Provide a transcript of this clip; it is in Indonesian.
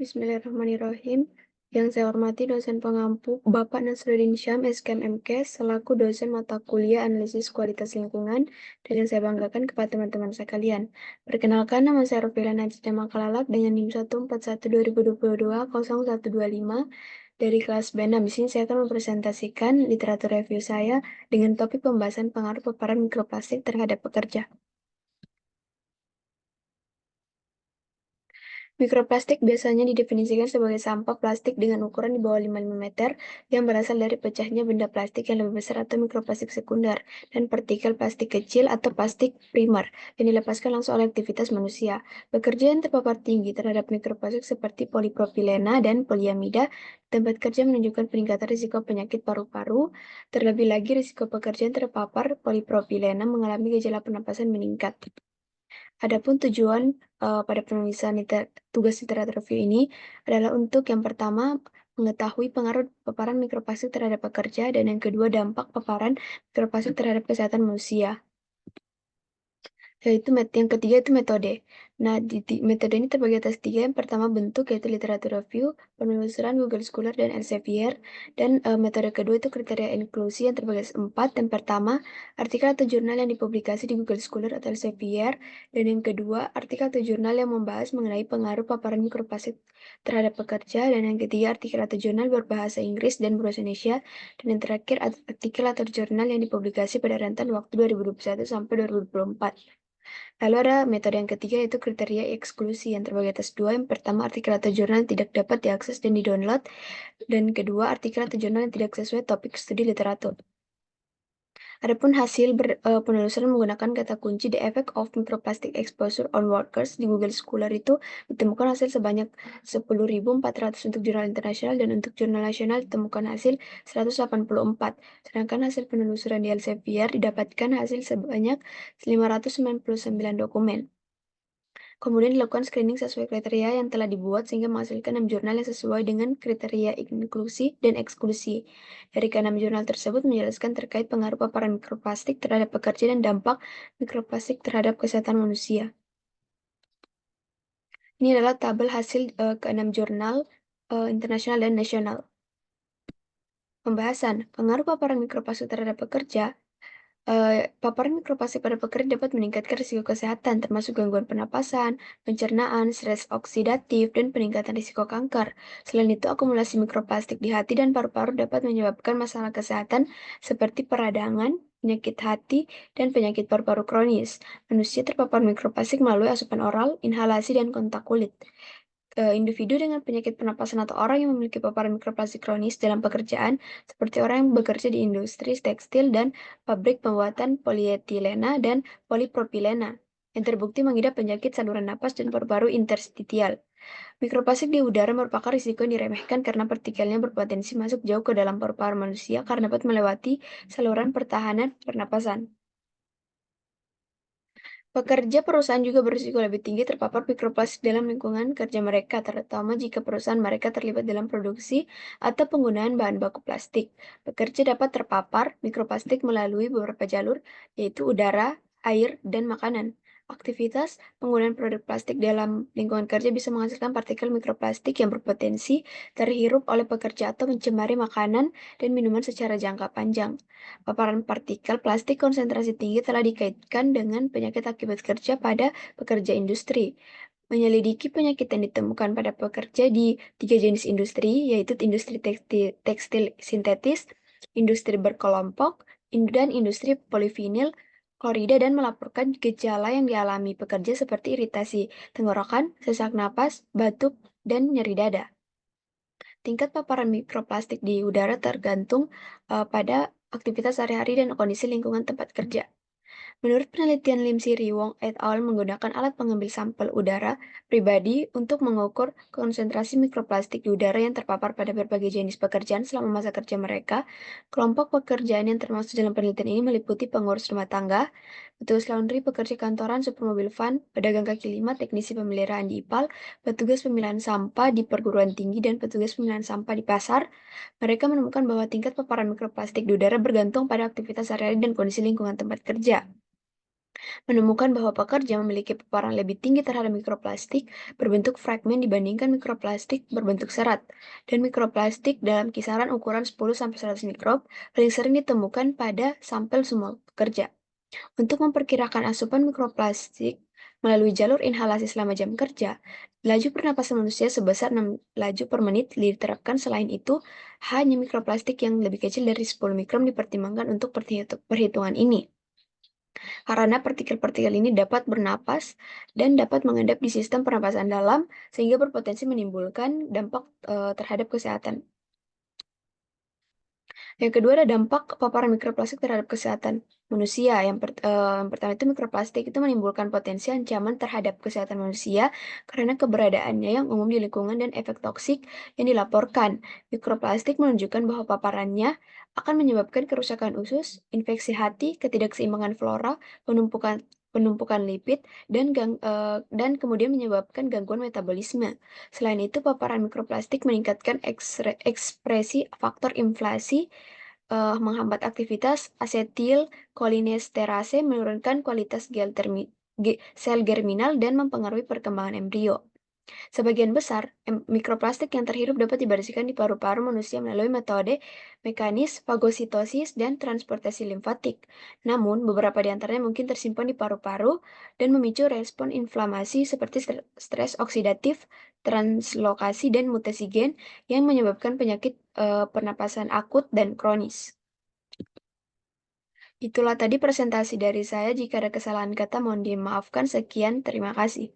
Bismillahirrahmanirrahim. Yang saya hormati dosen pengampu Bapak Nasruddin Syam, SKM MKes, selaku dosen mata kuliah Analisis Kualitas Lingkungan, dan yang saya banggakan kepada teman-teman sekalian. Perkenalkan, nama saya Rofila Najda Makalalak dengan NIM 141-2022-0125 dari kelas B6. Di sini saya akan mempresentasikan literatur review saya dengan topik pembahasan pengaruh paparan mikroplastik terhadap pekerja. Mikroplastik biasanya didefinisikan sebagai sampah plastik dengan ukuran di bawah 55 meter yang berasal dari pecahnya benda plastik yang lebih besar atau mikroplastik sekunder dan partikel plastik kecil atau plastik primer yang dilepaskan langsung oleh aktivitas manusia. Pekerja yang terpapar tinggi terhadap mikroplastik seperti polipropilena dan poliamida tempat kerja menunjukkan peningkatan risiko penyakit paru-paru. Terlebih lagi, risiko pekerja yang terpapar polipropilena mengalami gejala pernapasan meningkat. Adapun tujuan pada penulisan tugas literatur review ini adalah untuk yang pertama mengetahui pengaruh paparan mikroplastik terhadap pekerja dan yang kedua dampak paparan mikroplastik terhadap kesehatan manusia. Yaitu yang ketiga itu metode. Nah, metode ini terbagi atas tiga. Yang pertama bentuk, yaitu literatur review, penelusuran Google Scholar dan Elsevier. Dan metode kedua itu kriteria inklusi yang terbagi atas empat. Yang pertama, artikel atau jurnal yang dipublikasi di Google Scholar atau Elsevier. Dan yang kedua, artikel atau jurnal yang membahas mengenai pengaruh paparan mikroplastik terhadap pekerja. Dan yang ketiga, artikel atau jurnal berbahasa Inggris dan berbahasa Indonesia. Dan yang terakhir, artikel atau jurnal yang dipublikasi pada rentan waktu 2021 sampai 2024. Lalu ada metode yang ketiga yaitu kriteria eksklusi yang terbagi atas dua. Yang pertama, artikel atau jurnal yang tidak dapat diakses dan didownload. Dan kedua, artikel atau jurnal yang tidak sesuai topik studi literatur. Adapun hasil penelusuran menggunakan kata kunci The Effect of Microplastic Exposure on Workers di Google Scholar itu ditemukan hasil sebanyak 10.400 untuk jurnal internasional dan untuk jurnal nasional ditemukan hasil 184. Sedangkan hasil penelusuran di Elsevier didapatkan hasil sebanyak 599 dokumen. Kemudian dilakukan screening sesuai kriteria yang telah dibuat sehingga menghasilkan 6 jurnal yang sesuai dengan kriteria inklusi dan eksklusi. Dari ke-6 jurnal tersebut menjelaskan terkait pengaruh paparan mikroplastik terhadap pekerja dan dampak mikroplastik terhadap kesehatan manusia. Ini adalah tabel hasil ke-6 jurnal internasional dan nasional. Pembahasan pengaruh paparan mikroplastik terhadap pekerja. Paparan mikroplastik pada pekerja dapat meningkatkan risiko kesehatan, termasuk gangguan pernapasan, pencernaan, stres oksidatif, dan peningkatan risiko kanker. Selain itu, akumulasi mikroplastik di hati dan paru-paru dapat menyebabkan masalah kesehatan seperti peradangan, penyakit hati, dan penyakit paru-paru kronis. Manusia terpapar mikroplastik melalui asupan oral, inhalasi, dan kontak kulit. Individu dengan penyakit pernapasan atau orang yang memiliki paparan mikroplastik kronis dalam pekerjaan, seperti orang yang bekerja di industri tekstil dan pabrik pembuatan polietilena dan polipropilena, yang terbukti mengidap penyakit saluran napas dan paru-paru interstitial. Mikroplastik di udara merupakan risiko yang diremehkan karena partikelnya berpotensi masuk jauh ke dalam paru-paru manusia karena dapat melewati saluran pertahanan pernapasan. Pekerja perusahaan juga berisiko lebih tinggi terpapar mikroplastik dalam lingkungan kerja mereka, terutama jika perusahaan mereka terlibat dalam produksi atau penggunaan bahan baku plastik. Pekerja dapat terpapar mikroplastik melalui beberapa jalur, yaitu udara, air, dan makanan. Aktivitas penggunaan produk plastik dalam lingkungan kerja bisa menghasilkan partikel mikroplastik yang berpotensi terhirup oleh pekerja atau mencemari makanan dan minuman secara jangka panjang. Paparan partikel plastik konsentrasi tinggi telah dikaitkan dengan penyakit akibat kerja pada pekerja industri. Menyelidiki penyakit yang ditemukan pada pekerja di 3 jenis industri, yaitu industri tekstil sintetis, industri berkelompok, dan industri polivinil klorida dan melaporkan gejala yang dialami pekerja seperti iritasi tenggorokan, sesak napas, batuk, dan nyeri dada. Tingkat paparan mikroplastik di udara tergantung pada aktivitas sehari-hari dan kondisi lingkungan tempat kerja. Menurut penelitian Lim Si Wong et al. Menggunakan alat pengambil sampel udara pribadi untuk mengukur konsentrasi mikroplastik di udara yang terpapar pada berbagai jenis pekerjaan selama masa kerja mereka, kelompok pekerjaan yang termasuk dalam penelitian ini meliputi pengurus rumah tangga, petugas laundry, pekerja kantoran, supir mobil van, pedagang kaki lima, teknisi pemeliharaan di IPAL, petugas pemilahan sampah di perguruan tinggi, dan petugas pemilahan sampah di pasar. Mereka menemukan bahwa tingkat paparan mikroplastik di udara bergantung pada aktivitas sehari-hari dan kondisi lingkungan tempat kerja. Menemukan bahwa pekerja memiliki paparan lebih tinggi terhadap mikroplastik berbentuk fragmen dibandingkan mikroplastik berbentuk serat, dan mikroplastik dalam kisaran ukuran 10-100 mikron paling sering ditemukan pada sampel semua pekerja. Untuk memperkirakan asupan mikroplastik melalui jalur inhalasi selama jam kerja, laju pernapasan manusia sebesar 6 laju per menit diterapkan. Selain itu, hanya mikroplastik yang lebih kecil dari 10 mikron dipertimbangkan untuk perhitungan ini. Karena partikel-partikel ini dapat bernapas dan dapat mengendap di sistem pernapasan dalam, sehingga berpotensi menimbulkan dampak terhadap kesehatan. Yang kedua ada dampak paparan mikroplastik terhadap kesehatan manusia. Yang pertama itu mikroplastik itu menimbulkan potensi ancaman terhadap kesehatan manusia karena keberadaannya yang umum di lingkungan dan efek toksik yang dilaporkan. Mikroplastik menunjukkan bahwa paparannya akan menyebabkan kerusakan usus, infeksi hati, ketidakseimbangan flora, penumpukan penumpukan lipid, dan kemudian menyebabkan gangguan metabolisme. Selain itu, paparan mikroplastik meningkatkan ekspresi faktor inflasi, menghambat aktivitas asetilkolinesterase, menurunkan kualitas sel germinal, dan mempengaruhi perkembangan embrio. Sebagian besar mikroplastik yang terhirup dapat dibersihkan di paru-paru manusia melalui metode mekanis fagositosis dan transportasi limfatik. Namun, beberapa di antaranya mungkin tersimpan di paru-paru dan memicu respon inflamasi seperti stres oksidatif, translokasi, dan mutasi gen yang menyebabkan penyakit pernapasan akut dan kronis. Itulah tadi presentasi dari saya. Jika ada kesalahan kata, mohon dimaafkan. Sekian, terima kasih.